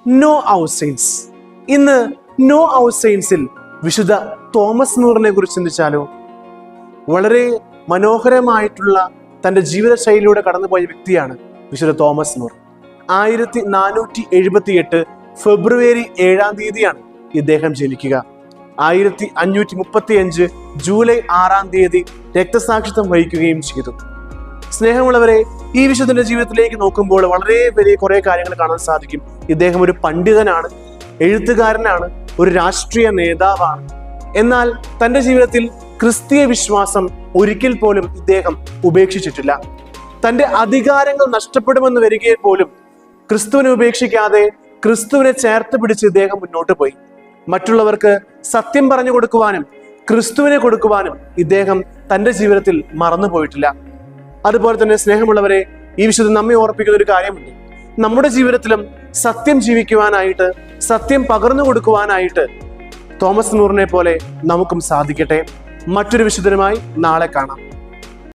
No our saints. ഇന്ന് know our സെയിൻസിൽ വിശുദ്ധ തോമസ് മൂറിനെ കുറിച്ച് ചിന്തിച്ചാലോ? വളരെ മനോഹരമായിട്ടുള്ള തൻ്റെ ജീവിതശൈലിയിലൂടെ കടന്നുപോയ വ്യക്തിയാണ് വിശുദ്ധ തോമസ് മൂർ. 1478 ഫെബ്രുവരി 7 തീയതിയാണ് ഇദ്ദേഹം ജനിക്കുക. 1535 ജൂലൈ 6 രക്തസാക്ഷിത്വം വഹിക്കുകയും ചെയ്തു. സ്നേഹമുള്ളവരെ, ഈ വിശുദ്ധന്റെ ജീവിതത്തിലേക്ക് നോക്കുമ്പോൾ വളരെ വലിയ കുറെ കാര്യങ്ങൾ കാണാൻ സാധിക്കും. ഇദ്ദേഹം ഒരു പണ്ഡിതനാണ്, എഴുത്തുകാരനാണ്, ഒരു രാഷ്ട്രീയ നേതാവാണ്. എന്നാൽ തൻ്റെ ജീവിതത്തിൽ ക്രിസ്തീയ വിശ്വാസം ഒരിക്കൽ പോലും ഇദ്ദേഹം ഉപേക്ഷിച്ചിട്ടില്ല. തൻ്റെ അധികാരങ്ങൾ നഷ്ടപ്പെടുമെന്ന് വരികയിൽ പോലും ക്രിസ്തുവിനെ ഉപേക്ഷിക്കാതെ ക്രിസ്തുവിനെ ചേർത്ത് പിടിച്ച് ഇദ്ദേഹം മുന്നോട്ട് പോയി. മറ്റുള്ളവർക്ക് സത്യം പറഞ്ഞു കൊടുക്കുവാനും ക്രിസ്തുവിനെ കൊടുക്കുവാനും ഇദ്ദേഹം തൻ്റെ ജീവിതത്തിൽ മറന്നുപോയിട്ടില്ല. അതുപോലെ തന്നെ സ്നേഹമുള്ളവരെ, ഈ വിശുദ്ധം നമ്മെ ഓർപ്പിക്കുന്ന ഒരു കാര്യമുണ്ട്. നമ്മുടെ ജീവിതത്തിലും സത്യം ജീവിക്കുവാനായിട്ട്, സത്യം പകർന്നു കൊടുക്കുവാനായിട്ട് തോമസ് മൂറിനെ പോലെ നമുക്കും സാധിക്കട്ടെ. മറ്റൊരു വിശുദ്ധനുമായി നാളെ കാണാം.